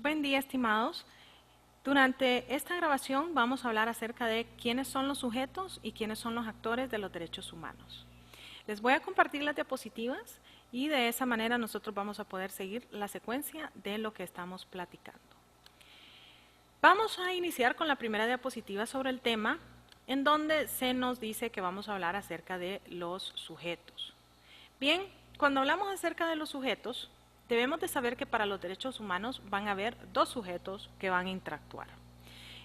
Buen día, estimados. Durante esta grabación vamos a hablar acerca de quiénes son los sujetos y quiénes son los actores de los derechos humanos. Les voy a compartir las diapositivas y de esa manera nosotros vamos a poder seguir la secuencia de lo que estamos platicando. Vamos a iniciar con la primera diapositiva sobre el tema, en donde se nos dice que vamos a hablar acerca de los sujetos. Bien, cuando hablamos acerca de los sujetos, debemos de saber que para los derechos humanos van a haber dos sujetos que van a interactuar.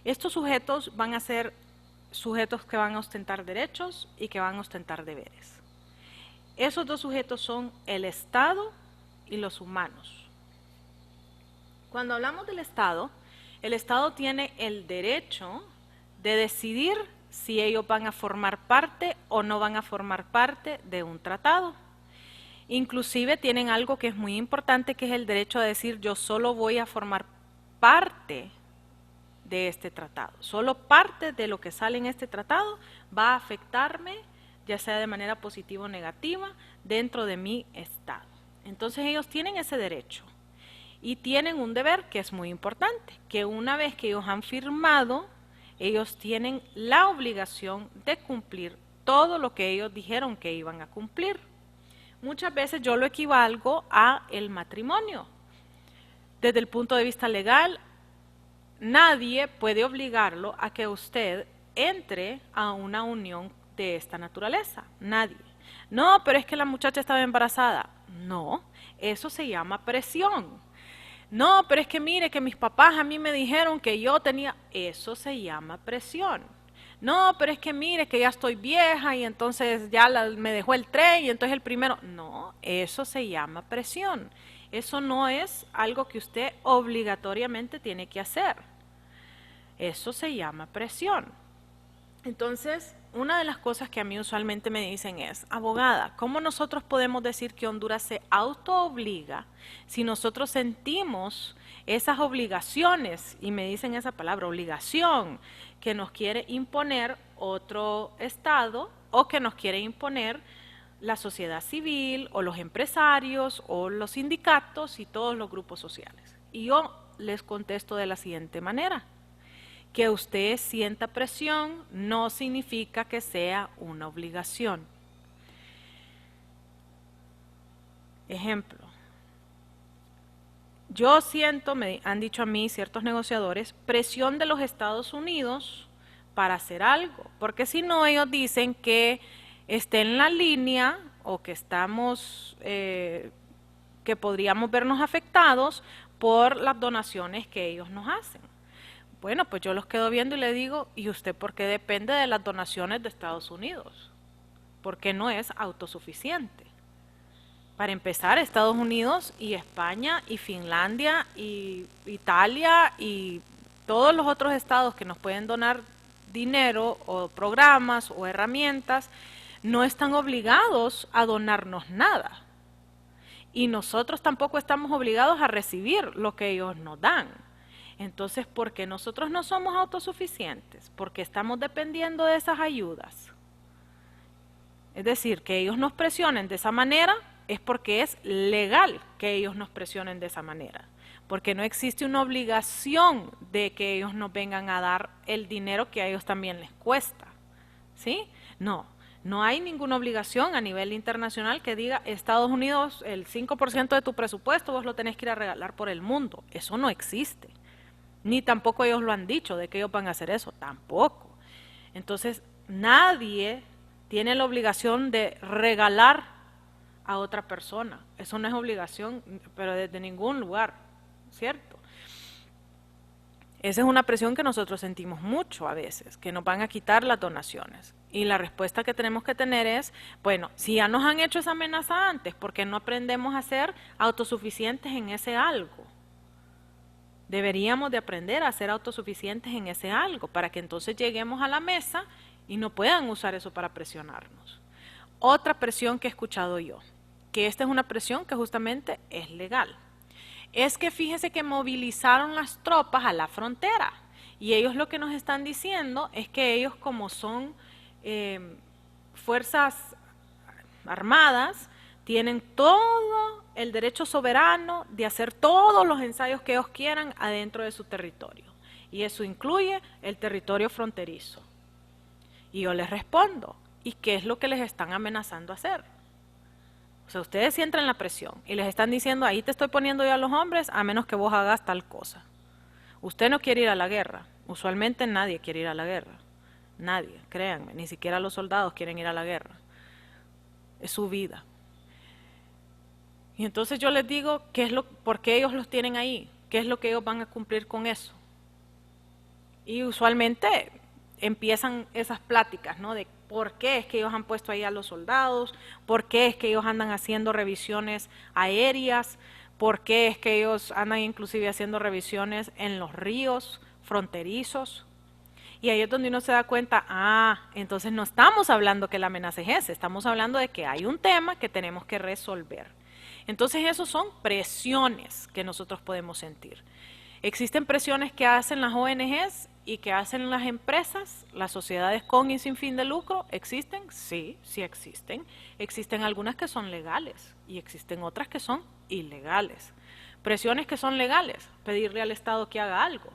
Estos sujetos van a ser sujetos que van a ostentar derechos y que van a ostentar deberes. Esos dos sujetos son el Estado y los humanos. Cuando hablamos del Estado, el Estado tiene el derecho de decidir si ellos van a formar parte o no van a formar parte de un tratado. Inclusive tienen algo que es muy importante, que es el derecho a decir yo solo voy a formar parte de este tratado. Solo parte de lo que sale en este tratado va a afectarme, ya sea de manera positiva o negativa, dentro de mi Estado. Entonces ellos tienen ese derecho y tienen un deber que es muy importante, que una vez que ellos han firmado, ellos tienen la obligación de cumplir todo lo que ellos dijeron que iban a cumplir. Muchas veces yo lo equivalgo a el matrimonio. Desde el punto de vista legal, nadie puede obligarlo a que usted entre a una unión de esta naturaleza. Nadie. No, pero es que la muchacha estaba embarazada. No, eso se llama presión. No, pero es que mire que mis papás a mí me dijeron que yo tenía... Eso se llama presión. No, pero es que mire que ya estoy vieja y entonces ya me dejó el tren y entonces el primero... No, eso se llama presión. Eso no es algo que usted obligatoriamente tiene que hacer. Eso se llama presión. Entonces, una de las cosas que a mí usualmente me dicen es, abogada, ¿cómo nosotros podemos decir que Honduras se autoobliga si nosotros sentimos esas obligaciones, y me dicen esa palabra, obligación, que nos quiere imponer otro Estado o que nos quiere imponer la sociedad civil o los empresarios o los sindicatos y todos los grupos sociales? Y yo les contesto de la siguiente manera. Que usted sienta presión no significa que sea una obligación. Ejemplo, yo siento, me han dicho a mí ciertos negociadores, presión de los Estados Unidos para hacer algo, porque si no ellos dicen que esté en la línea o que estamos, que podríamos vernos afectados por las donaciones que ellos nos hacen. Bueno, pues yo los quedo viendo y le digo, ¿y usted por qué depende de las donaciones de Estados Unidos? Porque no es autosuficiente. Para empezar, Estados Unidos y España y Finlandia y Italia y todos los otros estados que nos pueden donar dinero o programas o herramientas, no están obligados a donarnos nada. Y nosotros tampoco estamos obligados a recibir lo que ellos nos dan. Entonces, ¿por qué nosotros no somos autosuficientes? Porque estamos dependiendo de esas ayudas. Es decir, que ellos nos presionen de esa manera es porque es legal que ellos nos presionen de esa manera. Porque no existe una obligación de que ellos nos vengan a dar el dinero que a ellos también les cuesta. ¿Sí? No, no hay ninguna obligación a nivel internacional que diga Estados Unidos, el 5% de tu presupuesto vos lo tenés que ir a regalar por el mundo. Eso no existe. Ni tampoco ellos lo han dicho, de que ellos van a hacer eso, tampoco. Entonces, nadie tiene la obligación de regalar a otra persona. Eso no es obligación, pero desde ningún lugar, ¿cierto? Esa es una presión que nosotros sentimos mucho a veces, que nos van a quitar las donaciones. Y la respuesta que tenemos que tener es, bueno, si ya nos han hecho esa amenaza antes, ¿por qué no aprendemos a ser autosuficientes en ese algo? Deberíamos de aprender a ser autosuficientes en ese algo para que entonces lleguemos a la mesa y no puedan usar eso para presionarnos. Otra presión que he escuchado yo, que esta es una presión que justamente es legal, es que fíjese que movilizaron las tropas a la frontera y ellos lo que nos están diciendo es que ellos como son fuerzas armadas, tienen todo el derecho soberano de hacer todos los ensayos que ellos quieran adentro de su territorio. Y eso incluye el territorio fronterizo. Y yo les respondo, ¿y qué es lo que les están amenazando a hacer? O sea, ustedes sienten la presión y les están diciendo, ahí te estoy poniendo yo a los hombres a menos que vos hagas tal cosa. Usted no quiere ir a la guerra. Usualmente nadie quiere ir a la guerra. Nadie, créanme, ni siquiera los soldados quieren ir a la guerra. Es su vida. Y entonces yo les digo, ¿por qué ellos los tienen ahí? ¿Qué es lo que ellos van a cumplir con eso? Y usualmente empiezan esas pláticas, ¿no? De por qué es que ellos han puesto ahí a los soldados, por qué es que ellos andan haciendo revisiones aéreas, por qué es que ellos andan inclusive haciendo revisiones en los ríos fronterizos. Y ahí es donde uno se da cuenta, entonces no estamos hablando que la amenaza es esa, estamos hablando de que hay un tema que tenemos que resolver. Entonces esos son presiones que nosotros podemos sentir. ¿Existen presiones que hacen las ONGs y que hacen las empresas, las sociedades con y sin fin de lucro? ¿Existen? Sí, sí existen. Existen algunas que son legales y existen otras que son ilegales. Presiones que son legales, pedirle al Estado que haga algo.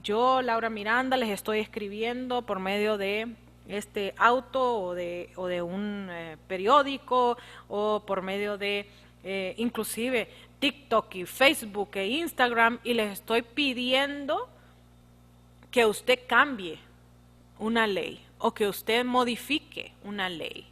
Yo, Laura Miranda, les estoy escribiendo por medio de este auto o de un periódico o por medio de inclusive TikTok y Facebook e Instagram, y les estoy pidiendo que usted cambie una ley o que usted modifique una ley.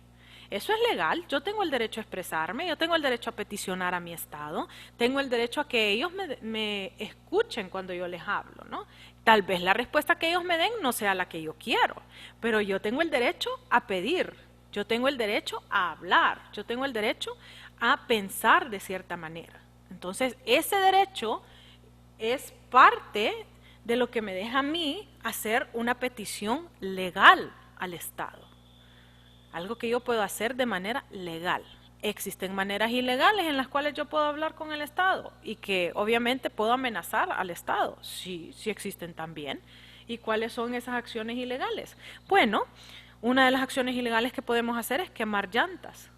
Eso es legal, yo tengo el derecho a expresarme, yo tengo el derecho a peticionar a mi Estado, tengo el derecho a que ellos me escuchen cuando yo les hablo, ¿no? Tal vez la respuesta que ellos me den no sea la que yo quiero, pero yo tengo el derecho a pedir, yo tengo el derecho a hablar, yo tengo el derecho a pensar de cierta manera. Entonces, ese derecho es parte de lo que me deja a mí hacer una petición legal al Estado. Algo que yo puedo hacer de manera legal. Existen maneras ilegales en las cuales yo puedo hablar con el Estado y que obviamente puedo amenazar al Estado. Sí, sí existen también. ¿Y cuáles son esas acciones ilegales? Bueno, una de las acciones ilegales que podemos hacer es quemar llantas.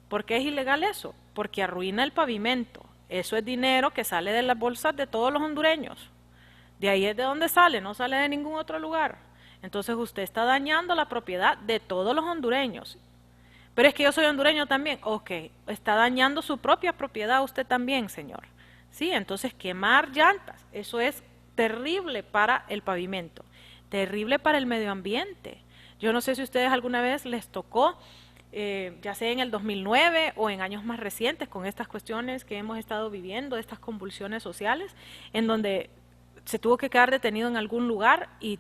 ¿Por qué es ilegal eso? Porque arruina el pavimento. Eso es dinero que sale de las bolsas de todos los hondureños. De ahí es de donde sale, no sale de ningún otro lugar. Entonces usted está dañando la propiedad de todos los hondureños. Pero es que yo soy hondureño también. Ok, está dañando su propia propiedad usted también, señor. Sí, entonces quemar llantas, eso es terrible para el pavimento, terrible para el medio ambiente. Yo no sé si a ustedes alguna vez les tocó, ya sea en el 2009 o en años más recientes, con estas cuestiones que hemos estado viviendo, estas convulsiones sociales, en donde se tuvo que quedar detenido en algún lugar y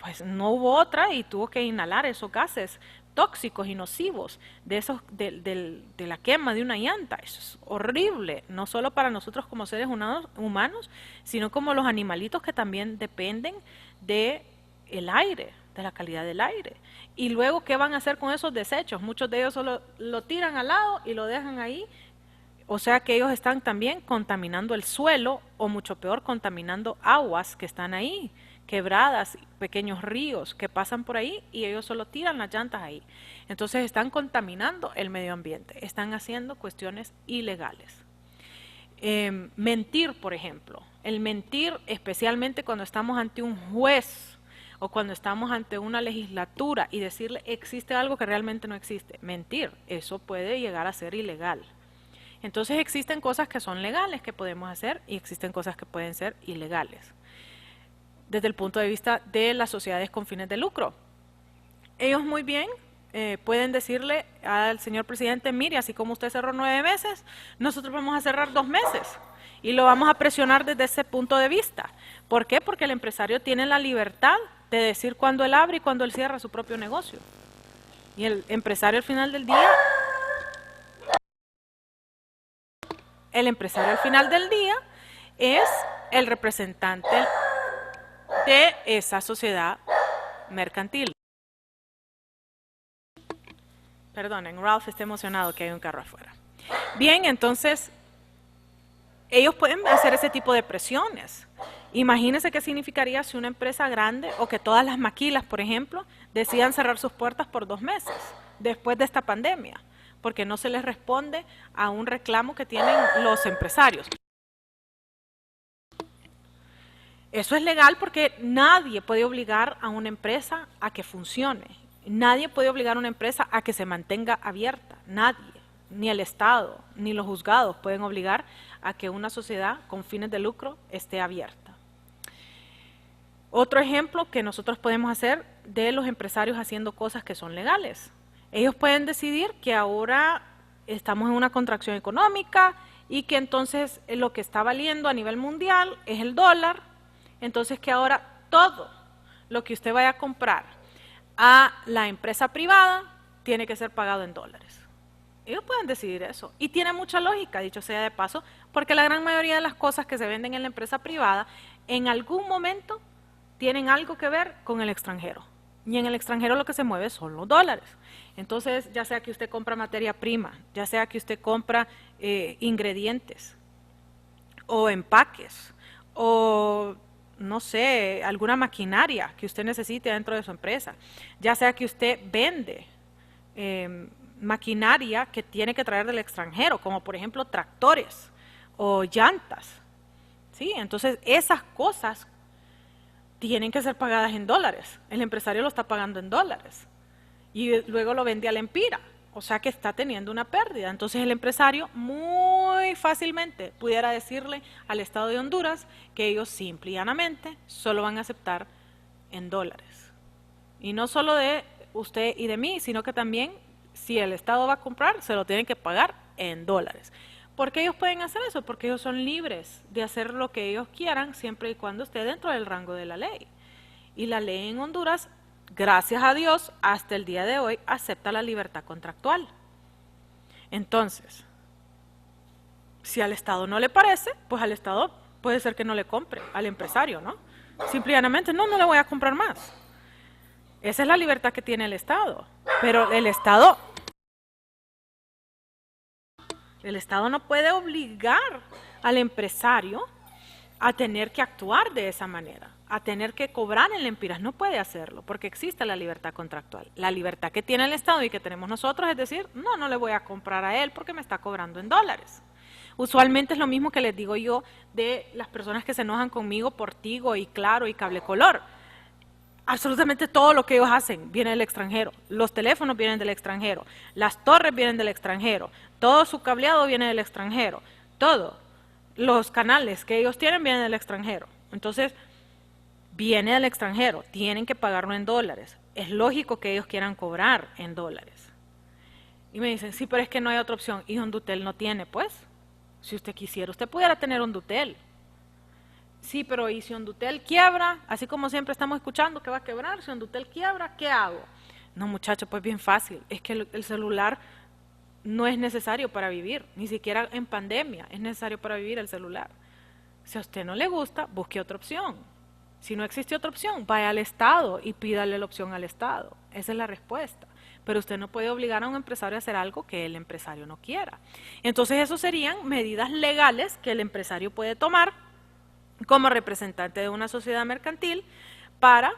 pues no hubo otra y tuvo que inhalar esos gases tóxicos y nocivos de la quema de una llanta. Eso es horrible, no solo para nosotros como seres humanos, sino como los animalitos que también dependen del aire, de la calidad del aire. Y luego, ¿qué van a hacer con esos desechos? Muchos de ellos solo lo tiran al lado y lo dejan ahí. O sea que ellos están también contaminando el suelo o mucho peor contaminando aguas que están ahí, quebradas, pequeños ríos que pasan por ahí y ellos solo tiran las llantas ahí. Entonces están contaminando el medio ambiente, están haciendo cuestiones ilegales. Mentir, por ejemplo, el mentir especialmente cuando estamos ante un juez o cuando estamos ante una legislatura y decirle existe algo que realmente no existe. Mentir, eso puede llegar a ser ilegal. Entonces existen cosas que son legales que podemos hacer y existen cosas que pueden ser ilegales. Desde el punto de vista de las sociedades con fines de lucro. Ellos muy bien pueden decirle al señor presidente, mire, así como usted cerró 9 meses, nosotros vamos a cerrar 2 meses. Y lo vamos a presionar desde ese punto de vista. ¿Por qué? Porque el empresario tiene la libertad de decir cuándo él abre y cuándo él cierra su propio negocio. Y el empresario al final del día... El empresario al final del día es el representante de esa sociedad mercantil. Perdonen, Ralph está emocionado que hay un carro afuera. Bien, entonces, ellos pueden hacer ese tipo de presiones. Imagínense qué significaría si una empresa grande o que todas las maquilas, por ejemplo, decidan cerrar sus puertas por 2 meses después de esta pandemia. porque no se les responde a un reclamo que tienen los empresarios. Eso es legal porque nadie puede obligar a una empresa a que funcione. Nadie puede obligar a una empresa a que se mantenga abierta. Nadie, ni el Estado, ni los juzgados pueden obligar a que una sociedad con fines de lucro esté abierta. Otro ejemplo que nosotros podemos hacer de los empresarios haciendo cosas que son legales. Ellos pueden decidir que ahora estamos en una contracción económica y que entonces lo que está valiendo a nivel mundial es el dólar. Entonces que ahora todo lo que usted vaya a comprar a la empresa privada tiene que ser pagado en dólares. Ellos pueden decidir eso. Y tiene mucha lógica, dicho sea de paso, porque la gran mayoría de las cosas que se venden en la empresa privada en algún momento tienen algo que ver con el extranjero. Y en el extranjero lo que se mueve son los dólares. Entonces, ya sea que usted compra materia prima, ya sea que usted compra ingredientes o empaques o no sé, alguna maquinaria que usted necesite dentro de su empresa, ya sea que usted vende maquinaria que tiene que traer del extranjero, como por ejemplo tractores o llantas, ¿sí? Entonces esas cosas tienen que ser pagadas en dólares, el empresario lo está pagando en dólares y luego lo vende al empira, o sea que está teniendo una pérdida. Entonces el empresario muy fácilmente pudiera decirle al Estado de Honduras que ellos simple y llanamente solo van a aceptar en dólares. Y no solo de usted y de mí, sino que también si el Estado va a comprar, se lo tienen que pagar en dólares. ¿Por qué ellos pueden hacer eso? Porque ellos son libres de hacer lo que ellos quieran siempre y cuando esté dentro del rango de la ley. Y la ley en Honduras, gracias a Dios, hasta el día de hoy, acepta la libertad contractual. Entonces, si al Estado no le parece, pues al Estado puede ser que no le compre, al empresario, ¿no? Simplemente, no le voy a comprar más. Esa es la libertad que tiene el Estado. Pero el Estado no puede obligar al empresario a tener que actuar de esa manera, a tener que cobrar en lempiras. No puede hacerlo, porque existe la libertad contractual. La libertad que tiene el Estado y que tenemos nosotros es decir, no le voy a comprar a él porque me está cobrando en dólares. Usualmente es lo mismo que les digo yo de las personas que se enojan conmigo por Tigo y Claro y Cable Color. Absolutamente todo lo que ellos hacen viene del extranjero. Los teléfonos vienen del extranjero, las torres vienen del extranjero, todo su cableado viene del extranjero, todo. Los canales que ellos tienen vienen del extranjero. Entonces, viene del extranjero, tienen que pagarlo en dólares. Es lógico que ellos quieran cobrar en dólares. Y me dicen, sí, pero es que no hay otra opción. Y Hondutel no tiene, pues. Si usted quisiera, usted pudiera tener Hondutel. Sí, pero ¿y si Hondutel quiebra? Así como siempre estamos escuchando que va a quebrar, si Hondutel quiebra, ¿qué hago? No, muchacho, pues bien fácil. Es que el celular no es necesario para vivir, ni siquiera en pandemia es necesario para vivir el celular. Si a usted no le gusta, busque otra opción. Si no existe otra opción, vaya al Estado y pídale la opción al Estado. Esa es la respuesta. Pero usted no puede obligar a un empresario a hacer algo que el empresario no quiera. Entonces, eso serían medidas legales que el empresario puede tomar como representante de una sociedad mercantil para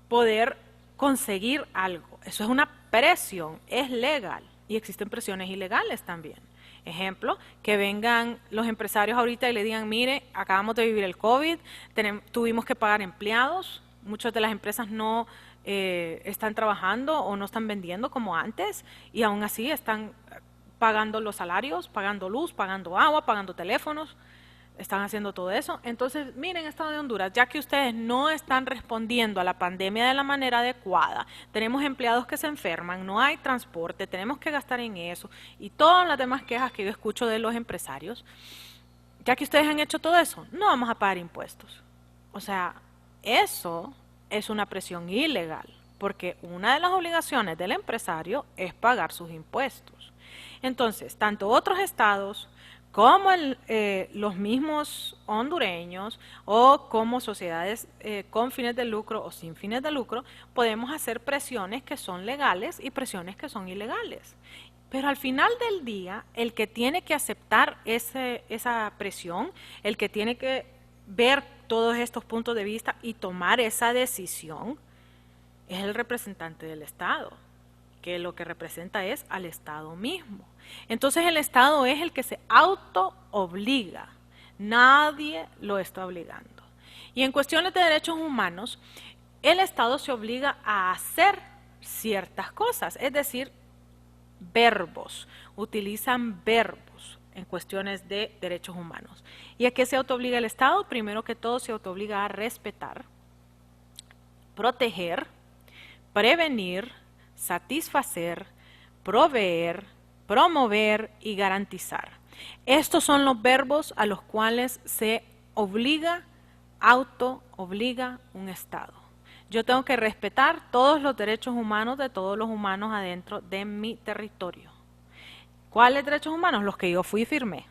poder conseguir algo. Eso es una presión, es legal y existen presiones ilegales también. Ejemplo, que vengan los empresarios ahorita y le digan, mire, acabamos de vivir el COVID, tuvimos que pagar empleados, muchas de las empresas no están trabajando o no están vendiendo como antes y aún así están pagando los salarios, pagando luz, pagando agua, pagando teléfonos. Están haciendo todo eso. Entonces, miren, Estado de Honduras, ya que ustedes no están respondiendo a la pandemia de la manera adecuada, tenemos empleados que se enferman, no hay transporte, tenemos que gastar en eso, y todas las demás quejas que yo escucho de los empresarios, ya que ustedes han hecho todo eso, no vamos a pagar impuestos. O sea, eso es una presión ilegal, porque una de las obligaciones del empresario es pagar sus impuestos. Entonces, tanto otros estados como los mismos hondureños o como sociedades con fines de lucro o sin fines de lucro, podemos hacer presiones que son legales y presiones que son ilegales. Pero al final del día, el que tiene que aceptar esa presión, el que tiene que ver todos estos puntos de vista y tomar esa decisión, es el representante del Estado, que lo que representa es al Estado mismo. Entonces el Estado es el que se auto-obliga, nadie lo está obligando. Y en cuestiones de derechos humanos, el Estado se obliga a hacer ciertas cosas, es decir, verbos, utilizan verbos en cuestiones de derechos humanos. ¿Y a qué se autoobliga el Estado? Primero que todo se autoobliga a respetar, proteger, prevenir, satisfacer, proveer, promover y garantizar. Estos son los verbos a los cuales se obliga, auto-obliga un Estado. Yo tengo que respetar todos los derechos humanos de todos los humanos adentro de mi territorio. ¿Cuáles derechos humanos? Los que yo fui y firmé.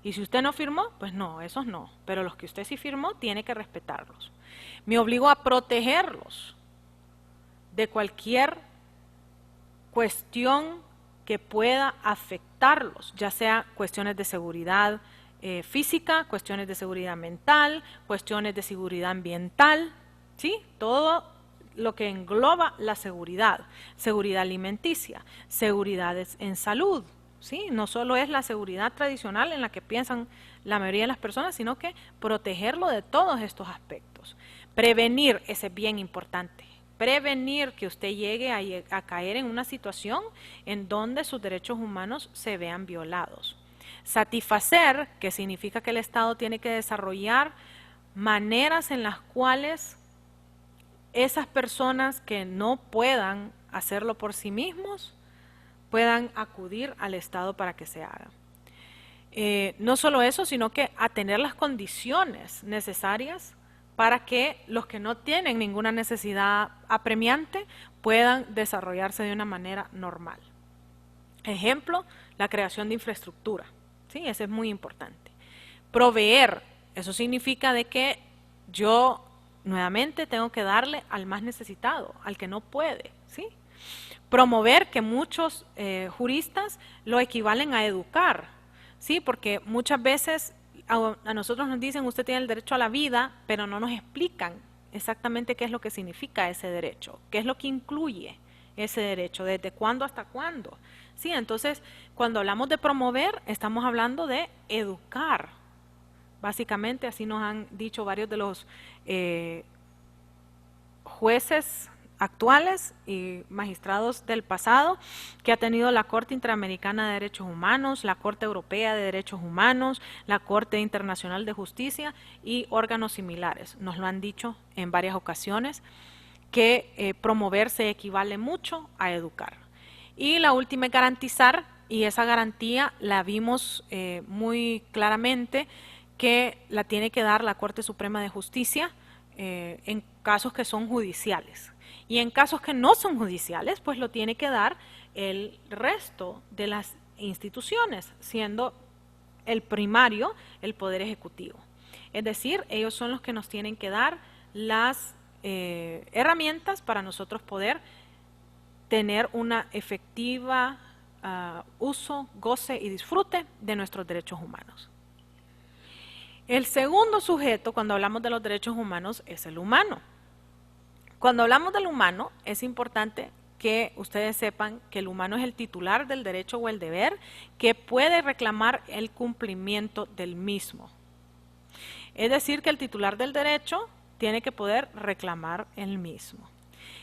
Y si usted no firmó, pues no, esos no. Pero los que usted sí firmó, tiene que respetarlos. Me obligo a protegerlos de cualquier cuestión que pueda afectarlos, ya sea cuestiones de seguridad física, cuestiones de seguridad mental, cuestiones de seguridad ambiental, ¿sí? Todo lo que engloba la seguridad, seguridad alimenticia, seguridad en salud, ¿sí? No solo es la seguridad tradicional en la que piensan la mayoría de las personas, sino que protegerlo de todos estos aspectos. Prevenir, ese es bien importante. Prevenir que usted llegue a caer en una situación en donde sus derechos humanos se vean violados. Satisfacer, que significa que el Estado tiene que desarrollar maneras en las cuales esas personas que no puedan hacerlo por sí mismos puedan acudir al Estado para que se haga. No solo eso, sino que a tener las condiciones necesarias para que los que no tienen ninguna necesidad apremiante puedan desarrollarse de una manera normal. Ejemplo, la creación de infraestructura, ¿sí? Ese es muy importante. Proveer, eso significa de que yo nuevamente tengo que darle al más necesitado, al que no puede, ¿sí? Promover, que muchos juristas lo equivalen a educar, ¿sí? Porque muchas veces a nosotros nos dicen usted tiene el derecho a la vida, pero no nos explican exactamente qué es lo que significa ese derecho, qué es lo que incluye ese derecho, desde cuándo hasta cuándo. Sí, entonces cuando hablamos de promover estamos hablando de educar. Básicamente así nos han dicho varios de los jueces actuales y magistrados del pasado que ha tenido la Corte Interamericana de Derechos Humanos, la Corte Europea de Derechos Humanos, la Corte Internacional de Justicia y órganos similares. Nos lo han dicho en varias ocasiones que promover se equivale mucho a educar. Y la última es garantizar, y esa garantía la vimos muy claramente que la tiene que dar la Corte Suprema de Justicia en casos que son judiciales. Y en casos que no son judiciales, pues lo tiene que dar el resto de las instituciones, siendo el primario el Poder Ejecutivo. Es decir, ellos son los que nos tienen que dar las herramientas para nosotros poder tener una efectiva uso, goce y disfrute de nuestros derechos humanos. El segundo sujeto, cuando hablamos de los derechos humanos, es el humano. Cuando hablamos del humano, es importante que ustedes sepan que el humano es el titular del derecho o el deber que puede reclamar el cumplimiento del mismo. Es decir, que el titular del derecho tiene que poder reclamar el mismo.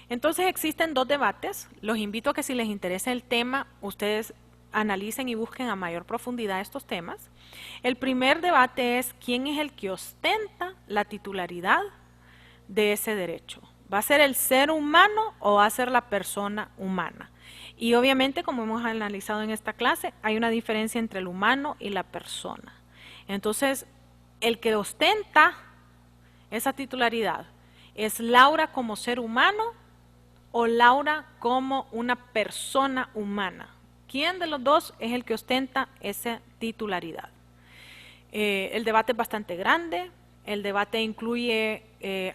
Entonces existen dos debates. Los invito a que si les interesa el tema, ustedes analicen y busquen a mayor profundidad estos temas. El primer debate es quién es el que ostenta la titularidad de ese derecho. ¿Va a ser el ser humano o va a ser la persona humana? Y obviamente, como hemos analizado en esta clase, hay una diferencia entre el humano y la persona. Entonces, el que ostenta esa titularidad, ¿es Laura como ser humano o Laura como una persona humana? ¿Quién de los dos es el que ostenta esa titularidad? El debate es bastante grande. El debate incluye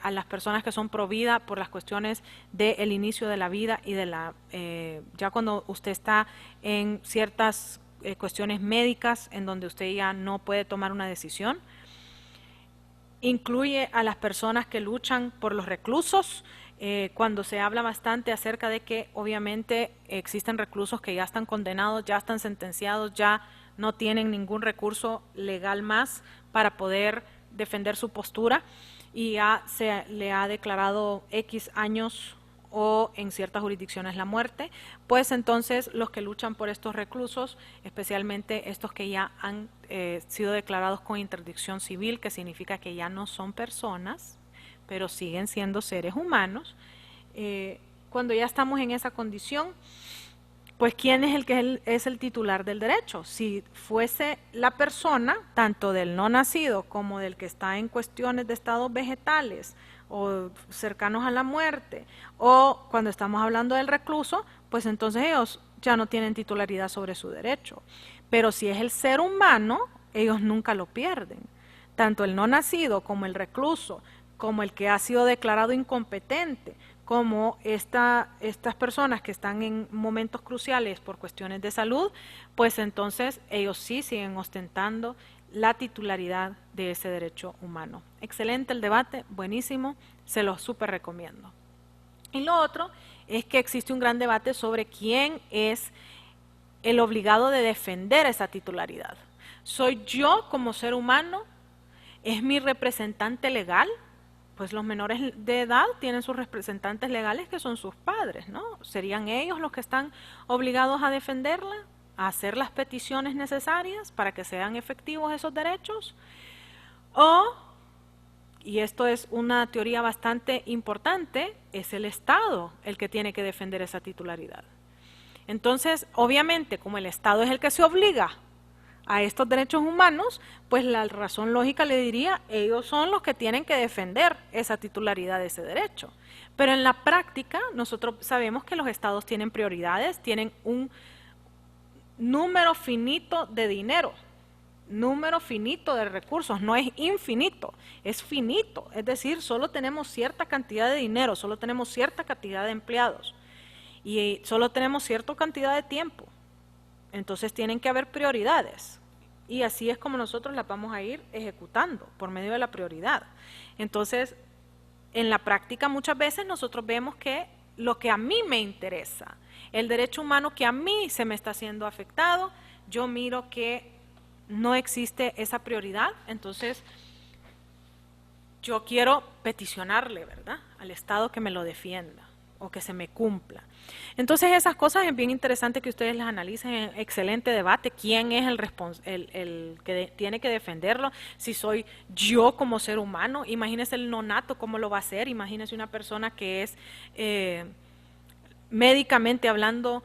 a las personas que son pro vida por las cuestiones del inicio de la vida y de la ya cuando usted está en ciertas cuestiones médicas en donde usted ya no puede tomar una decisión. Incluye a las personas que luchan por los reclusos cuando se habla bastante acerca de que obviamente existen reclusos que ya están condenados, ya están sentenciados, ya no tienen ningún recurso legal más para poder defender su postura y ya se le ha declarado X años o en ciertas jurisdicciones la muerte, pues entonces los que luchan por estos reclusos, especialmente estos que ya han sido declarados con interdicción civil, que significa que ya no son personas, pero siguen siendo seres humanos, cuando ya estamos en esa condición, pues ¿quién es el que es el titular del derecho? Si fuese la persona, tanto del no nacido como del que está en cuestiones de estados vegetales o cercanos a la muerte, o cuando estamos hablando del recluso, pues entonces ellos ya no tienen titularidad sobre su derecho. Pero si es el ser humano, ellos nunca lo pierden. Tanto el no nacido como el recluso, como el que ha sido declarado incompetente, como estas personas que están en momentos cruciales por cuestiones de salud, pues entonces ellos sí siguen ostentando la titularidad de ese derecho humano. Excelente el debate, buenísimo, se lo súper recomiendo. Y lo otro es que existe un gran debate sobre quién es el obligado de defender esa titularidad. ¿Soy yo como ser humano? ¿Es mi representante legal? Pues los menores de edad tienen sus representantes legales que son sus padres, ¿no? ¿Serían ellos los que están obligados a defenderla, a hacer las peticiones necesarias para que sean efectivos esos derechos? O, y esto es una teoría bastante importante, es el Estado el que tiene que defender esa titularidad. Entonces, obviamente, como el Estado es el que se obliga a estos derechos humanos, pues la razón lógica le diría, ellos son los que tienen que defender esa titularidad de ese derecho. Pero en la práctica, nosotros sabemos que los estados tienen prioridades, tienen un número finito de dinero, número finito de recursos, no es infinito, es finito, es decir, solo tenemos cierta cantidad de dinero, solo tenemos cierta cantidad de empleados y solo tenemos cierta cantidad de tiempo. Entonces tienen que haber prioridades y así es como nosotros las vamos a ir ejecutando por medio de la prioridad. Entonces, en la práctica muchas veces nosotros vemos que lo que a mí me interesa, el derecho humano que a mí se me está siendo afectado, yo miro que no existe esa prioridad, entonces yo quiero peticionarle, ¿verdad?, al Estado que me lo defienda o que se me cumpla. Entonces esas cosas es bien interesante que ustedes las analicen, excelente debate, quién es el que tiene que defenderlo, si soy yo como ser humano, imagínese el nonato cómo lo va a hacer, imagínese una persona que es médicamente hablando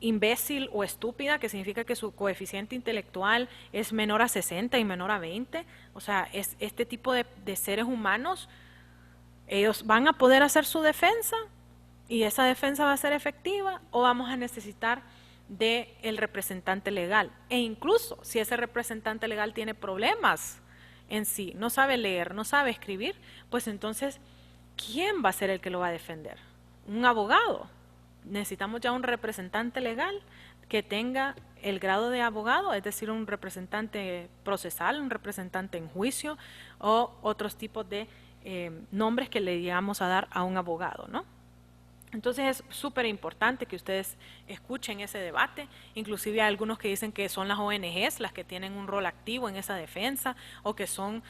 imbécil o estúpida, que significa que su coeficiente intelectual es menor a 60 y menor a 20, o sea, es este tipo de seres humanos, ellos van a poder hacer su defensa, y esa defensa va a ser efectiva o vamos a necesitar del representante legal. E incluso si ese representante legal tiene problemas en sí, no sabe leer, no sabe escribir, pues entonces, ¿quién va a ser el que lo va a defender? Un abogado. Necesitamos ya un representante legal que tenga el grado de abogado, es decir, un representante procesal, un representante en juicio o otros tipos de nombres que le llegamos a dar a un abogado, ¿no? Entonces es súper importante que ustedes escuchen ese debate, inclusive hay algunos que dicen que son las ONGs las que tienen un rol activo en esa defensa o que son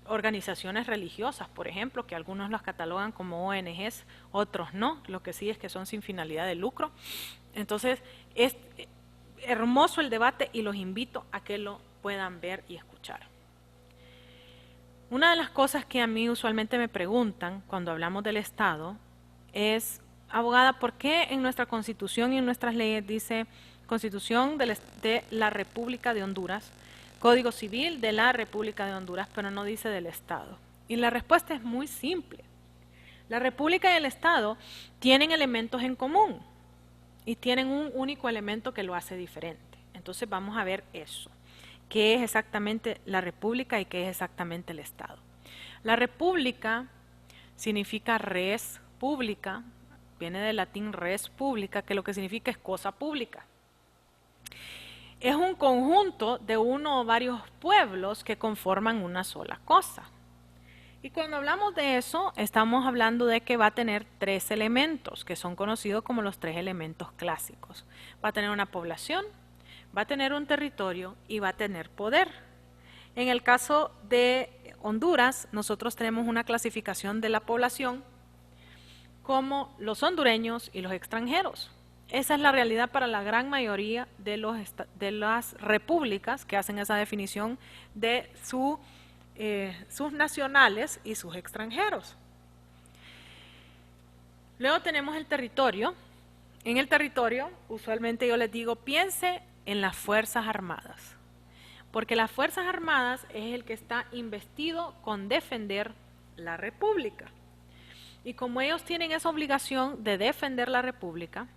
organizaciones religiosas, por ejemplo, que algunos las catalogan como ONGs, otros no, lo que sí es que son sin finalidad de lucro. Entonces es hermoso el debate y los invito a que lo puedan ver y escuchar. Una de las cosas que a mí usualmente me preguntan cuando hablamos del Estado es, abogada, ¿por qué en nuestra Constitución y en nuestras leyes dice Constitución de la República de Honduras, Código Civil de la República de Honduras, pero no dice del Estado? Y la respuesta es muy simple. La República y el Estado tienen elementos en común y tienen un único elemento que lo hace diferente. Entonces vamos a ver eso. ¿Qué es exactamente la república y qué es exactamente el Estado? La república significa res pública, viene del latín res publica, que lo que significa es cosa pública. Es un conjunto de uno o varios pueblos que conforman una sola cosa. Y cuando hablamos de eso, estamos hablando de que va a tener 3 elementos, que son conocidos como los 3 elementos clásicos. Va a tener una población, va a tener un territorio y va a tener poder. En el caso de Honduras, nosotros tenemos una clasificación de la población como los hondureños y los extranjeros. Esa es la realidad para la gran mayoría de las repúblicas que hacen esa definición de sus nacionales y sus extranjeros. Luego tenemos el territorio. En el territorio, usualmente yo les digo, piense en las Fuerzas Armadas, porque las Fuerzas Armadas es el que está investido con defender la República. Y como ellos tienen esa obligación de defender la República,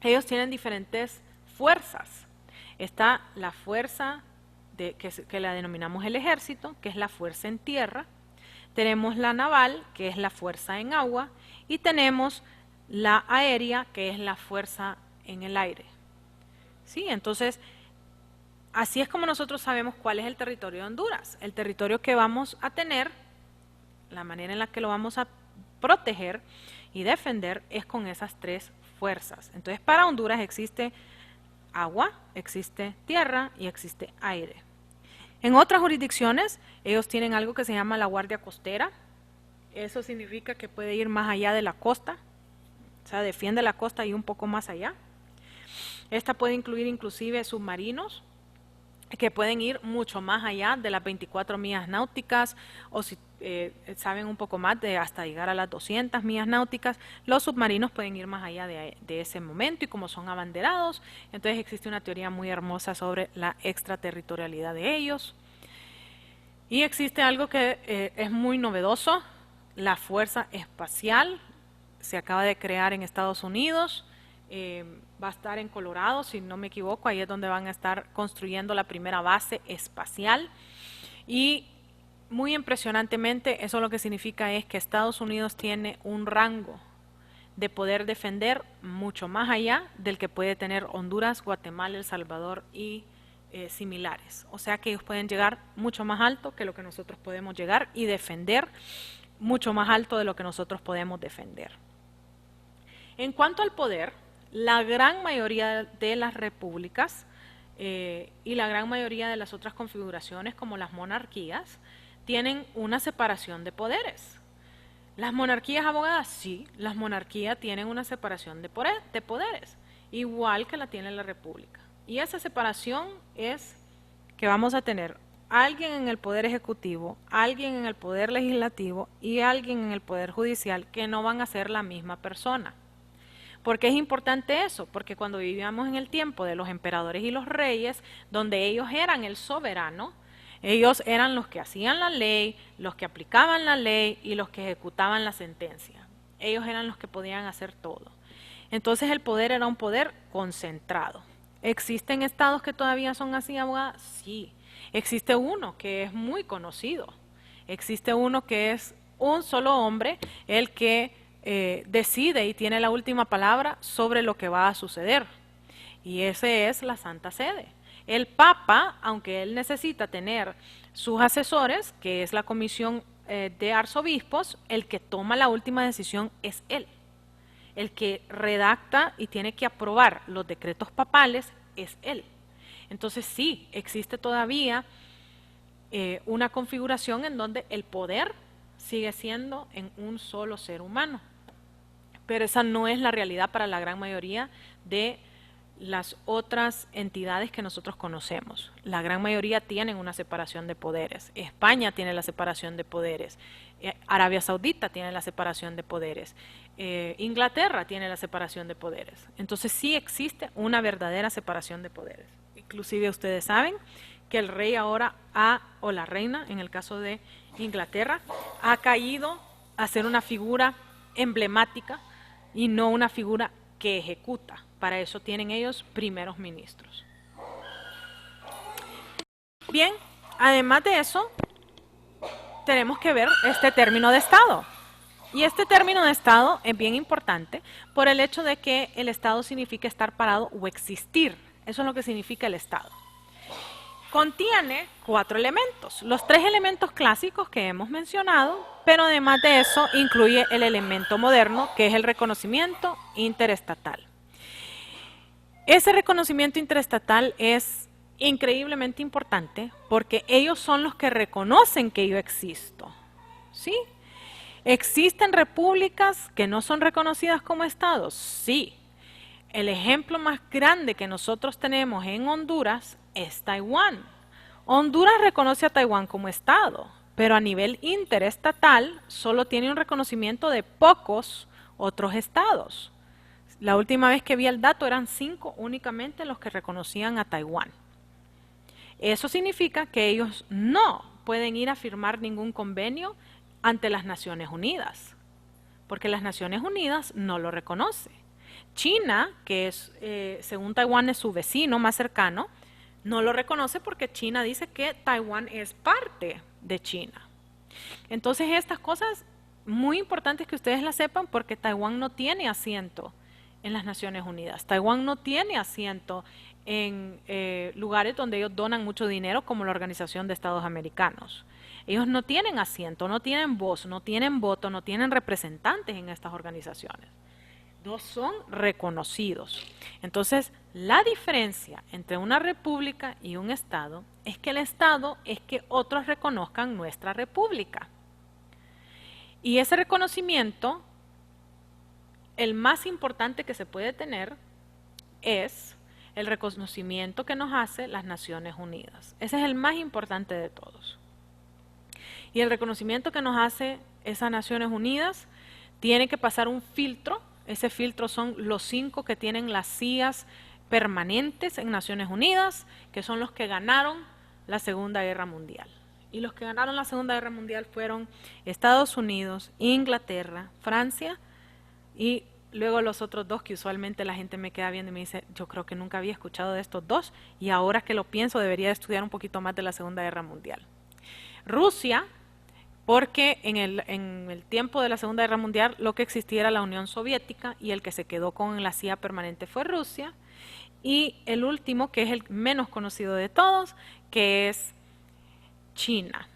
ellos tienen diferentes fuerzas. Está la fuerza que la denominamos el ejército, que es la fuerza en tierra. Tenemos la naval, que es la fuerza en agua. Y tenemos la aérea, que es la fuerza en el aire. ¿Sí? Entonces, así es como nosotros sabemos cuál es el territorio de Honduras. El territorio que vamos a tener, la manera en la que lo vamos a proteger y defender es con esas 3 fuerzas. Entonces, para Honduras existe agua, existe tierra y existe aire. En otras jurisdicciones, ellos tienen algo que se llama la Guardia Costera. Eso significa que puede ir más allá de la costa, o sea, defiende la costa y un poco más allá. Esta puede incluir inclusive submarinos, que pueden ir mucho más allá de las 24 millas náuticas, o si saben un poco más, de hasta llegar a las 200 millas náuticas. Los submarinos pueden ir más allá de ese momento, y como son abanderados, entonces existe una teoría muy hermosa sobre la extraterritorialidad de ellos. Y existe algo que es muy novedoso, la Fuerza Espacial. Se acaba de crear en Estados Unidos. Va a estar en Colorado, si no me equivoco, ahí es donde van a estar construyendo la primera base espacial. Y muy impresionantemente, eso lo que significa es que Estados Unidos tiene un rango de poder defender mucho más allá del que puede tener Honduras, Guatemala, El Salvador y similares. O sea que ellos pueden llegar mucho más alto que lo que nosotros podemos llegar y defender mucho más alto de lo que nosotros podemos defender. En cuanto al poder, la gran mayoría de las repúblicas y la gran mayoría de las otras configuraciones, como las monarquías, tienen una separación de poderes. ¿Las monarquías abogadas? Sí, las monarquías tienen una separación de poderes, igual que la tiene la república. Y esa separación es que vamos a tener alguien en el poder ejecutivo, alguien en el poder legislativo y alguien en el poder judicial, que no van a ser la misma persona. ¿Por qué es importante eso? Porque cuando vivíamos en el tiempo de los emperadores y los reyes, donde ellos eran el soberano, ellos eran los que hacían la ley, los que aplicaban la ley y los que ejecutaban la sentencia. Ellos eran los que podían hacer todo. Entonces el poder era un poder concentrado. ¿Existen estados que todavía son así, abogada? Sí. Existe uno que es muy conocido. Existe uno que es un solo hombre, el que decide y tiene la última palabra sobre lo que va a suceder. Y ese es la Santa Sede. El Papa, aunque él necesita tener sus asesores, que es la comisión de arzobispos, el que toma la última decisión es él. El que redacta y tiene que aprobar los decretos papales es él. Entonces sí, existe todavía una configuración en donde el poder sigue siendo en un solo ser humano. Pero esa no es la realidad para la gran mayoría de las otras entidades que nosotros conocemos. La gran mayoría tienen una separación de poderes. España tiene la separación de poderes. Arabia Saudita tiene la separación de poderes. Inglaterra tiene la separación de poderes. Entonces sí existe una verdadera separación de poderes. Inclusive ustedes saben que el rey ahora o la reina, en el caso de Inglaterra, ha caído a ser una figura emblemática y no una figura que ejecuta. Para eso tienen ellos primeros ministros. Bien, además de eso, tenemos que ver este término de Estado. Y este término de Estado es bien importante por el hecho de que el Estado significa estar parado o existir. Eso es lo que significa el Estado. Contiene 4 elementos, los 3 elementos clásicos que hemos mencionado, pero además de eso incluye el elemento moderno, que es el reconocimiento interestatal. Ese reconocimiento interestatal es increíblemente importante porque ellos son los que reconocen que yo existo, ¿sí? ¿Existen repúblicas que no son reconocidas como estados? Sí. El ejemplo más grande que nosotros tenemos en Honduras es Taiwán. Honduras reconoce a Taiwán como estado, pero a nivel interestatal solo tiene un reconocimiento de pocos otros estados. La última vez que vi el dato eran 5 únicamente los que reconocían a Taiwán. Eso significa que ellos no pueden ir a firmar ningún convenio ante las Naciones Unidas, porque las Naciones Unidas no lo reconoce. China, que es, según Taiwán es su vecino más cercano, no lo reconoce porque China dice que Taiwán es parte de China. Entonces estas cosas muy importantes que ustedes las sepan porque Taiwán no tiene asiento en las Naciones Unidas. Taiwán no tiene asiento en lugares donde ellos donan mucho dinero como la Organización de Estados Americanos. Ellos no tienen asiento, no tienen voz, no tienen voto, no tienen representantes en estas organizaciones. No son reconocidos. Entonces, la diferencia entre una república y un estado es que el estado es que otros reconozcan nuestra república. Y ese reconocimiento, el más importante que se puede tener es el reconocimiento que nos hace las Naciones Unidas. Ese es el más importante de todos. Y el reconocimiento que nos hace esas Naciones Unidas tiene que pasar un filtro. Ese filtro son los 5 que tienen las sillas permanentes en Naciones Unidas, que son los que ganaron la Segunda Guerra Mundial. Y los que ganaron la Segunda Guerra Mundial fueron Estados Unidos, Inglaterra, Francia y luego los otros 2 que usualmente la gente me queda viendo y me dice, yo creo que nunca había escuchado de estos 2 y ahora que lo pienso debería estudiar un poquito más de la Segunda Guerra Mundial. Rusia, porque en el tiempo de la Segunda Guerra Mundial lo que existía era la Unión Soviética y el que se quedó con la silla permanente fue Rusia. Y el último, que es el menos conocido de todos, que es China,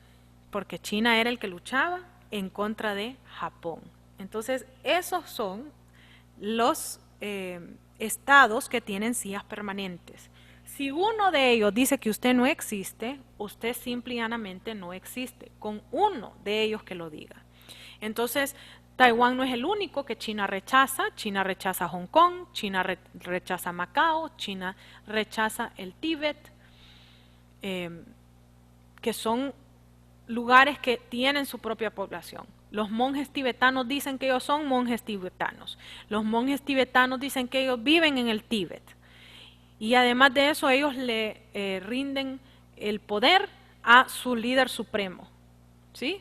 porque China era el que luchaba en contra de Japón. Entonces, esos son los estados que tienen sillas permanentes. Si uno de ellos dice que usted no existe, usted simple y llanamente no existe, con uno de ellos que lo diga. Entonces, Taiwán no es el único que China rechaza Hong Kong, China rechaza Macao, China rechaza el Tíbet, que son lugares que tienen su propia población. Los monjes tibetanos dicen que ellos son monjes tibetanos. Los monjes tibetanos dicen que ellos viven en el Tíbet. Y además de eso, ellos le rinden el poder a su líder supremo, ¿sí?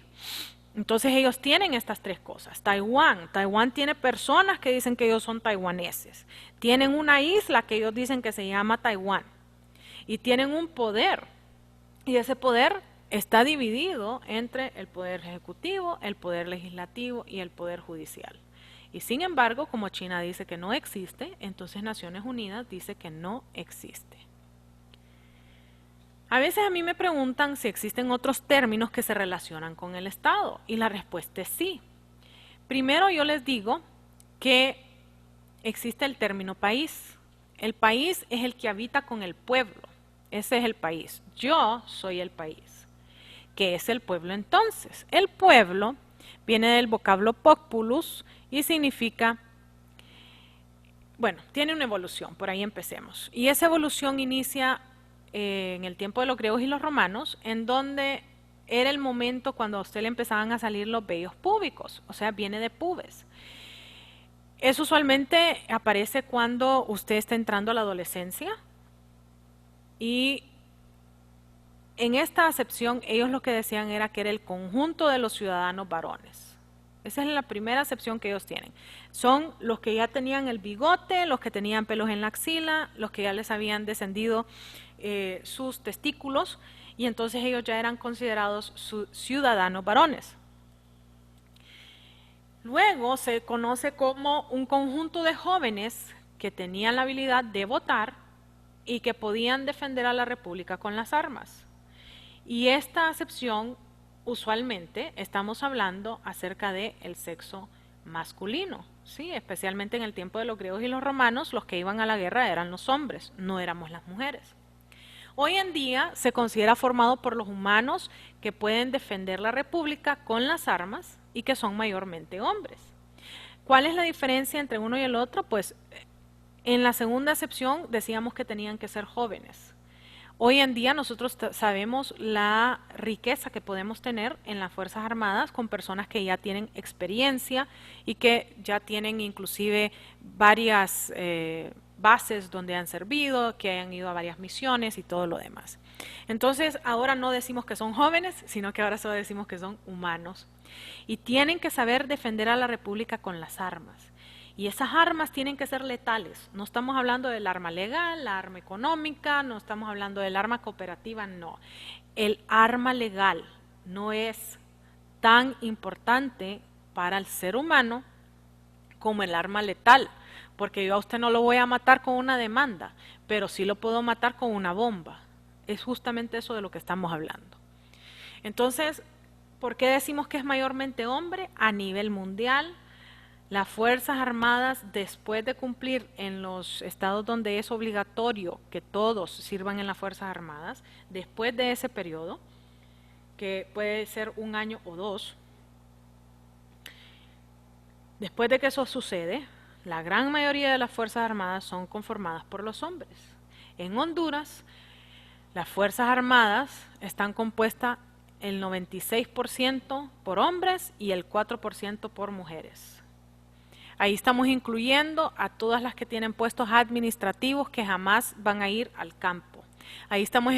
Entonces ellos tienen estas 3 cosas. Taiwán tiene personas que dicen que ellos son taiwaneses. Tienen una isla que ellos dicen que se llama Taiwán. Y tienen un poder. Y ese poder está dividido entre el poder ejecutivo, el poder legislativo y el poder judicial. Y sin embargo, como China dice que no existe, entonces Naciones Unidas dice que no existe. A veces a mí me preguntan si existen otros términos que se relacionan con el Estado, y la respuesta es sí. Primero yo les digo que existe el término país. El país es el que habita con el pueblo. Ese es el país. Yo soy el país. ¿Qué es el pueblo entonces? El pueblo viene del vocablo populus y significa, bueno, tiene una evolución, por ahí empecemos. Y esa evolución inicia en el tiempo de los griegos y los romanos, en donde era el momento cuando a usted le empezaban a salir los vellos púbicos, o sea, viene de pubes. Eso usualmente aparece cuando usted está entrando a la adolescencia y en esta acepción ellos lo que decían era que era el conjunto de los ciudadanos varones. Esa es la primera acepción que ellos tienen. Son los que ya tenían el bigote, los que tenían pelos en la axila, los que ya les habían descendido sus testículos y entonces ellos ya eran considerados ciudadanos varones. Luego se conoce como un conjunto de jóvenes que tenían la habilidad de votar y que podían defender a la República con las armas. Y esta acepción, usualmente, estamos hablando acerca del sexo masculino, ¿sí? Especialmente en el tiempo de los griegos y los romanos, los que iban a la guerra eran los hombres, no éramos las mujeres. Hoy en día se considera formado por los humanos que pueden defender la República con las armas y que son mayormente hombres. ¿Cuál es la diferencia entre uno y el otro? Pues en la segunda acepción decíamos que tenían que ser jóvenes. Hoy en día nosotros sabemos la riqueza que podemos tener en las Fuerzas Armadas con personas que ya tienen experiencia y que ya tienen inclusive varias bases donde han servido, que hayan ido a varias misiones y todo lo demás. Entonces ahora no decimos que son jóvenes, sino que ahora solo decimos que son humanos. Y tienen que saber defender a la República con las armas. Y esas armas tienen que ser letales. No estamos hablando del arma legal, la arma económica, no estamos hablando del arma cooperativa, no. El arma legal no es tan importante para el ser humano como el arma letal, porque yo a usted no lo voy a matar con una demanda, pero sí lo puedo matar con una bomba. Es justamente eso de lo que estamos hablando. Entonces, ¿por qué decimos que es mayormente hombre? A nivel mundial, las Fuerzas Armadas, después de cumplir en los estados donde es obligatorio que todos sirvan en las Fuerzas Armadas, después de ese periodo, que puede ser 1 año o 2, después de que eso sucede, la gran mayoría de las Fuerzas Armadas son conformadas por los hombres. En Honduras, las Fuerzas Armadas están compuestas el 96% por hombres y el 4% por mujeres. Ahí estamos incluyendo a todas las que tienen puestos administrativos que jamás van a ir al campo. Ahí estamos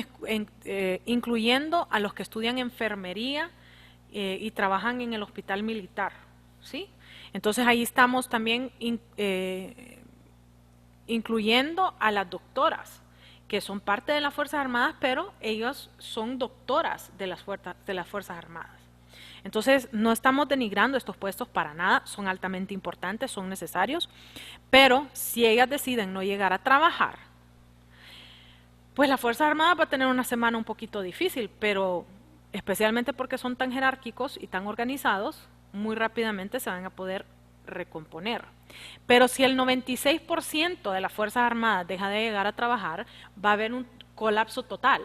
incluyendo a los que estudian enfermería y trabajan en el hospital militar, ¿sí? Entonces ahí estamos también incluyendo a las doctoras, que son parte de las Fuerzas Armadas, pero ellos son doctoras de las Fuerzas Armadas. Entonces, no estamos denigrando estos puestos para nada, son altamente importantes, son necesarios, pero si ellas deciden no llegar a trabajar, pues la Fuerza Armada va a tener una semana un poquito difícil, pero especialmente porque son tan jerárquicos y tan organizados, muy rápidamente se van a poder recomponer. Pero si el 96% de las Fuerzas Armadas deja de llegar a trabajar, va a haber un colapso total.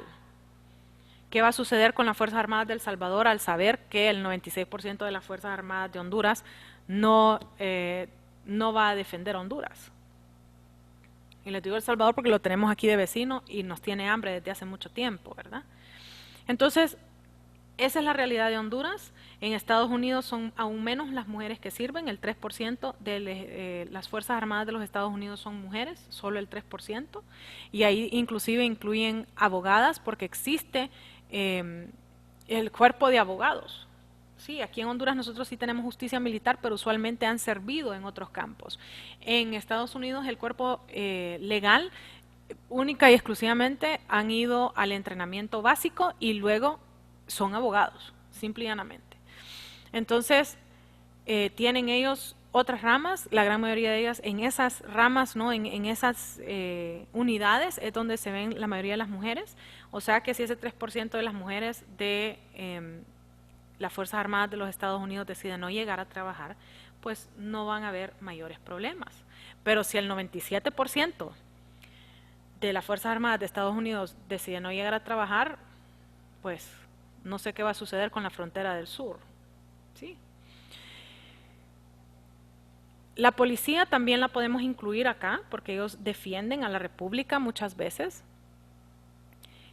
¿Qué va a suceder con las Fuerzas Armadas de El Salvador al saber que el 96% de las Fuerzas Armadas de Honduras no va a defender a Honduras? Y les digo El Salvador porque lo tenemos aquí de vecino y nos tiene hambre desde hace mucho tiempo, ¿verdad? Entonces, esa es la realidad de Honduras. En Estados Unidos son aún menos las mujeres que sirven, el 3% de las Fuerzas Armadas de los Estados Unidos son mujeres, solo el 3%, y ahí inclusive incluyen abogadas porque existe el cuerpo de abogados. Sí, aquí en Honduras nosotros sí tenemos justicia militar, pero usualmente han servido en otros campos. En Estados Unidos el cuerpo legal única y exclusivamente han ido al entrenamiento básico y luego son abogados, simple y llanamente. Entonces, tienen ellos otras ramas, la gran mayoría de ellas en esas ramas, ¿no? en esas unidades es donde se ven la mayoría de las mujeres, o sea que si ese 3% de las mujeres de las Fuerzas Armadas de los Estados Unidos deciden no llegar a trabajar, pues no van a haber mayores problemas. Pero si el 97% de las Fuerzas Armadas de Estados Unidos deciden no llegar a trabajar, pues no sé qué va a suceder con la frontera del sur, ¿sí? La policía también la podemos incluir acá, porque ellos defienden a la República muchas veces.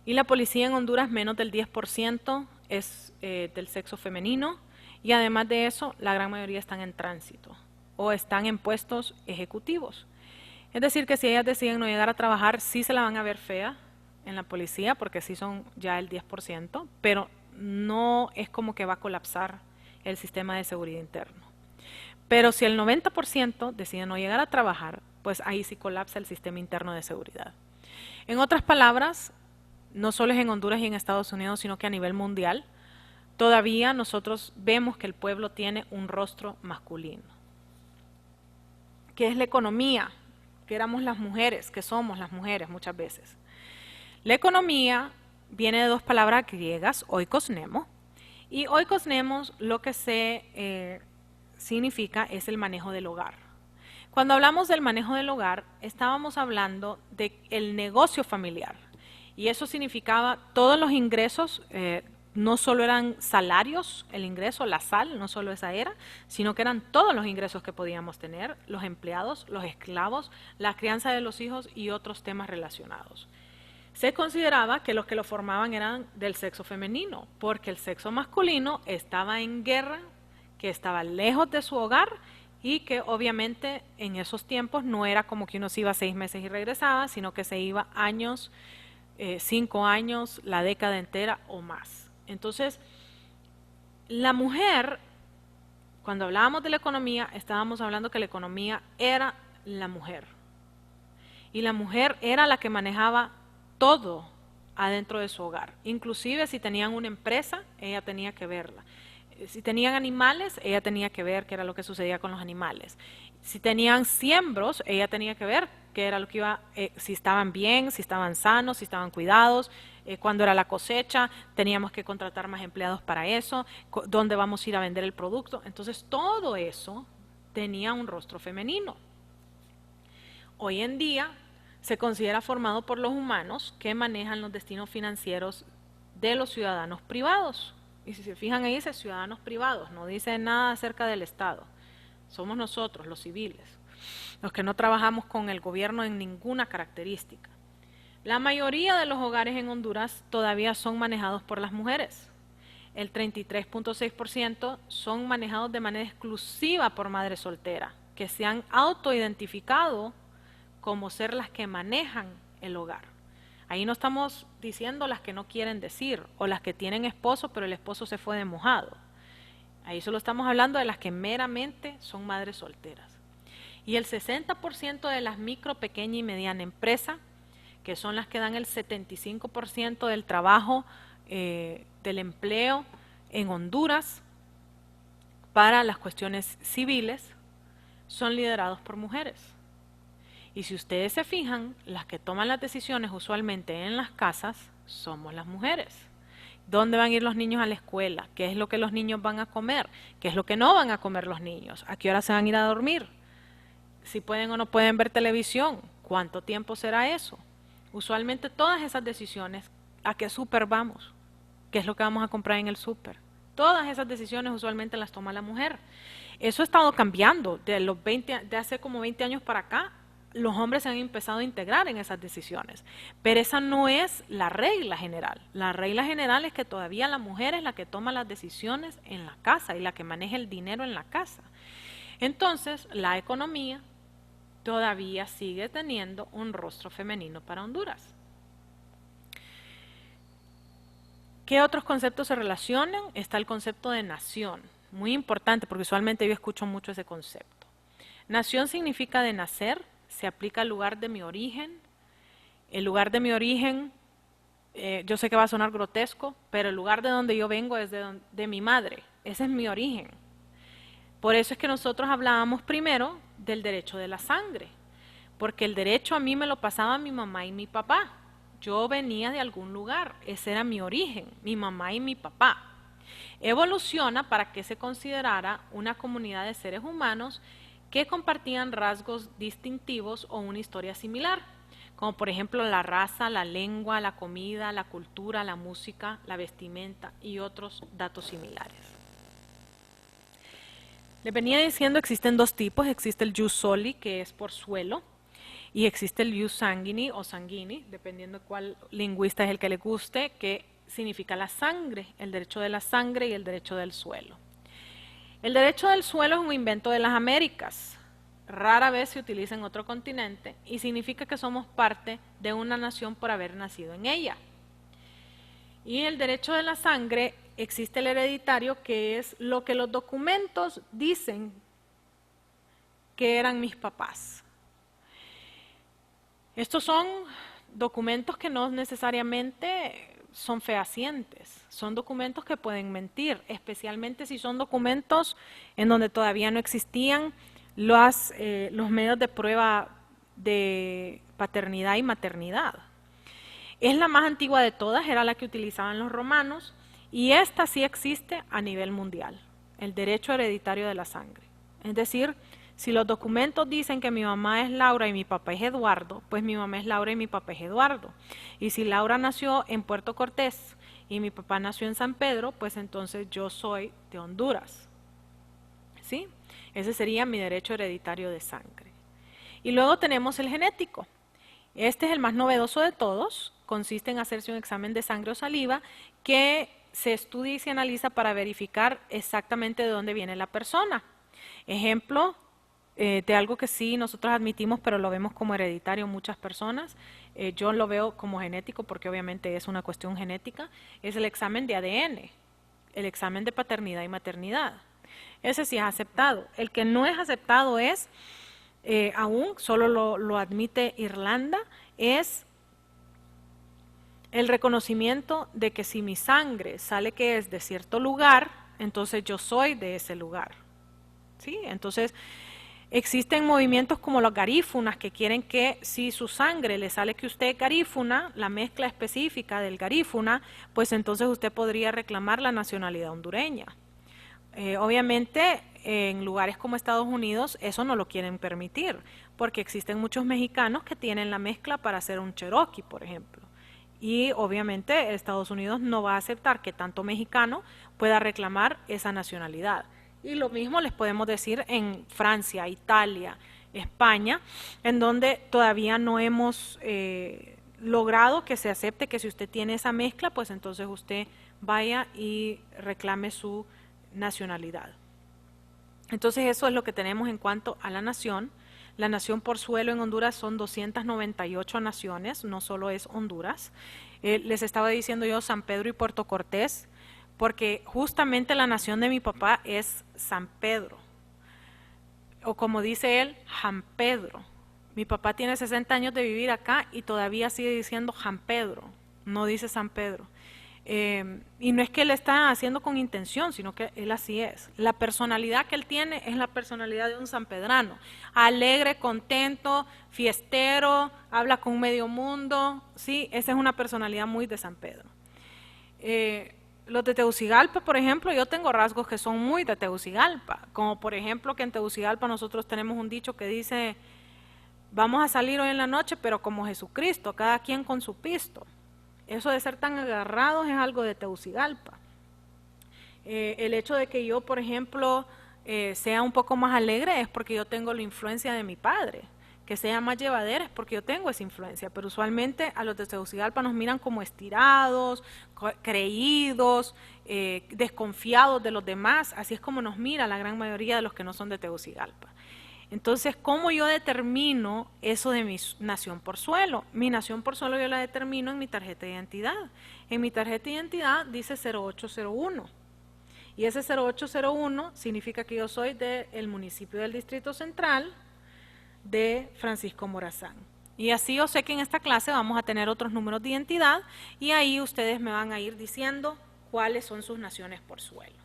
Y la policía en Honduras, menos del 10% es del sexo femenino. Y además de eso, la gran mayoría están en tránsito o están en puestos ejecutivos. Es decir, que si ellas deciden no llegar a trabajar, sí se la van a ver fea en la policía, porque sí son ya el 10%, pero no es como que va a colapsar el sistema de seguridad interno. Pero si el 90% decide no llegar a trabajar, pues ahí sí colapsa el sistema interno de seguridad. En otras palabras, no solo es en Honduras y en Estados Unidos, sino que a nivel mundial, todavía nosotros vemos que el pueblo tiene un rostro masculino. ¿Qué es la economía? que éramos las mujeres, que somos las mujeres muchas veces. La economía viene de dos palabras griegas, oikos nemo, y oikos nemos lo que se significa es el manejo del hogar. Cuando hablamos del manejo del hogar, estábamos hablando del negocio familiar, y eso significaba todos los ingresos, no solo eran salarios, el ingreso, la sal, no solo esa era, sino que eran todos los ingresos que podíamos tener, los empleados, los esclavos, la crianza de los hijos y otros temas relacionados. Se consideraba que los que lo formaban eran del sexo femenino, porque el sexo masculino estaba en guerra, que estaba lejos de su hogar y que obviamente en esos tiempos no era como que uno se iba 6 meses y regresaba, sino que se iba años, 5 años, la década entera o más. Entonces, la mujer, cuando hablábamos de la economía, estábamos hablando que la economía era la mujer. Y la mujer era la que manejaba todo adentro de su hogar. Inclusive si tenían una empresa, ella tenía que verla. Si tenían animales, ella tenía que ver qué era lo que sucedía con los animales. Si tenían siembros, ella tenía que ver qué era lo que iba, si estaban bien, si estaban sanos, si estaban cuidados, cuándo era la cosecha, teníamos que contratar más empleados para eso, dónde vamos a ir a vender el producto. Entonces todo eso tenía un rostro femenino. Hoy en día se considera formado por los humanos que manejan los destinos financieros de los ciudadanos privados. Y si se fijan ahí dice ciudadanos privados, no dice nada acerca del Estado. Somos nosotros, los civiles, los que no trabajamos con el gobierno en ninguna característica. La mayoría de los hogares en Honduras todavía son manejados por las mujeres. El 33.6% son manejados de manera exclusiva por madres solteras, que se han autoidentificado como ser las que manejan el hogar. Ahí no estamos diciendo las que no quieren decir, o las que tienen esposo, pero el esposo se fue de mojado. Ahí solo estamos hablando de las que meramente son madres solteras. Y el 60% de las micro, pequeña y mediana empresas, que son las que dan el 75% del trabajo, del empleo en Honduras, para las cuestiones civiles, son liderados por mujeres. Y si ustedes se fijan, las que toman las decisiones usualmente en las casas somos las mujeres. ¿Dónde van a ir los niños a la escuela? ¿Qué es lo que los niños van a comer? ¿Qué es lo que no van a comer los niños? ¿A qué hora se van a ir a dormir? Si pueden o no pueden ver televisión. ¿Cuánto tiempo será eso? Usualmente todas esas decisiones, ¿a qué súper vamos? ¿Qué es lo que vamos a comprar en el súper? Todas esas decisiones usualmente las toma la mujer. Eso ha estado cambiando de hace como 20 años para acá. Los hombres se han empezado a integrar en esas decisiones, pero esa no es la regla general. La regla general es que todavía la mujer es la que toma las decisiones en la casa y la que maneja el dinero en la casa. Entonces, la economía todavía sigue teniendo un rostro femenino para Honduras. ¿Qué otros conceptos se relacionan? Está el concepto de nación, muy importante porque usualmente yo escucho mucho ese concepto. Nación significa de nacer, se aplica al lugar de mi origen. El lugar de mi origen, yo sé que va a sonar grotesco, pero el lugar de donde yo vengo es de mi madre, ese es mi origen. Por eso es que nosotros hablábamos primero del derecho de la sangre, porque el derecho a mí me lo pasaba mi mamá y mi papá. Yo venía de algún lugar, ese era mi origen, mi mamá y mi papá. Evoluciona para que se considerara una comunidad de seres humanos que compartían rasgos distintivos o una historia similar, como por ejemplo la raza, la lengua, la comida, la cultura, la música, la vestimenta y otros datos similares. Les venía diciendo, existen dos tipos, existe el jus soli, que es por suelo, y existe el jus sanguini o sanguini, dependiendo de cuál lingüista es el que le guste, que significa la sangre, el derecho de la sangre y el derecho del suelo. El derecho del suelo es un invento de las Américas, rara vez se utiliza en otro continente y significa que somos parte de una nación por haber nacido en ella. Y el derecho de la sangre existe el hereditario, que es lo que los documentos dicen que eran mis papás. Estos son documentos que no necesariamente son fehacientes, son documentos que pueden mentir, especialmente si son documentos en donde todavía no existían los medios de prueba de paternidad y maternidad. Es la más antigua de todas, era la que utilizaban los romanos, y esta sí existe a nivel mundial, el derecho hereditario de la sangre. Es decir, si los documentos dicen que mi mamá es Laura y mi papá es Eduardo, pues mi mamá es Laura y mi papá es Eduardo. Y si Laura nació en Puerto Cortés y mi papá nació en San Pedro, pues entonces yo soy de Honduras. ¿Sí? Ese sería mi derecho hereditario de sangre. Y luego tenemos el genético. Este es el más novedoso de todos. Consiste en hacerse un examen de sangre o saliva que se estudia y se analiza para verificar exactamente de dónde viene la persona. Ejemplo de algo que sí nosotros admitimos, pero lo vemos como hereditario en muchas personas. Yo lo veo como genético porque obviamente es una cuestión genética. Es el examen de ADN, el examen de paternidad y maternidad. Ese sí es aceptado. El que no es aceptado es, aún solo lo admite Irlanda, es el reconocimiento de que si mi sangre sale que es de cierto lugar, entonces yo soy de ese lugar. ¿Sí? Entonces, existen movimientos como los garífunas que quieren que si su sangre le sale que usted es garífuna, la mezcla específica del garífuna, pues entonces usted podría reclamar la nacionalidad hondureña. Obviamente, en lugares como Estados Unidos eso no lo quieren permitir, porque existen muchos mexicanos que tienen la mezcla para hacer un Cherokee, por ejemplo. Y obviamente Estados Unidos no va a aceptar que tanto mexicano pueda reclamar esa nacionalidad. Y lo mismo les podemos decir en Francia, Italia, España, en donde todavía no hemos logrado que se acepte que si usted tiene esa mezcla, pues entonces usted vaya y reclame su nacionalidad. Entonces eso es lo que tenemos en cuanto a la nación. La nación por suelo en Honduras son 298 naciones, no solo es Honduras. Les estaba diciendo yo San Pedro y Puerto Cortés, porque justamente la nación de mi papá es San Pedro, o como dice él, Jan Pedro. Mi papá tiene 60 años de vivir acá y todavía sigue diciendo Jan Pedro, no dice San Pedro. Y no es que él está haciendo con intención, sino que él así es. La personalidad que él tiene es la personalidad de un sanpedrano, alegre, contento, fiestero, habla con medio mundo, ¿sí? Esa es una personalidad muy de San Pedro. Los de Tegucigalpa, por ejemplo, yo tengo rasgos que son muy de Tegucigalpa, como por ejemplo que en Tegucigalpa nosotros tenemos un dicho que dice, vamos a salir hoy en la noche, pero como Jesucristo, cada quien con su pisto. Eso de ser tan agarrados es algo de Tegucigalpa. El hecho de que yo, por ejemplo, sea un poco más alegre es porque yo tengo la influencia de mi padre. Que sea más llevadera es porque yo tengo esa influencia. Pero usualmente a los de Tegucigalpa nos miran como estirados, creídos, desconfiados de los demás. Así es como nos mira la gran mayoría de los que no son de Tegucigalpa. Entonces, ¿cómo yo determino eso de mi nación por suelo? Mi nación por suelo yo la determino en mi tarjeta de identidad. En mi tarjeta de identidad dice 0801. Y ese 0801 significa que yo soy del municipio del Distrito Central de Francisco Morazán. Y así yo sé que en esta clase vamos a tener otros números de identidad y ahí ustedes me van a ir diciendo cuáles son sus naciones por suelo.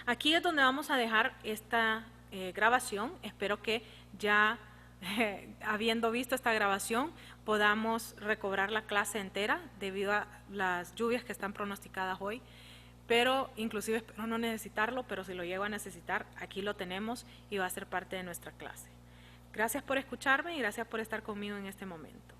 Aquí es donde vamos a dejar esta grabación. Espero que ya habiendo visto esta grabación podamos recobrar la clase entera debido a las lluvias que están pronosticadas hoy, pero inclusive espero no necesitarlo, pero si lo llego a necesitar, aquí lo tenemos y va a ser parte de nuestra clase. Gracias por escucharme y gracias por estar conmigo en este momento.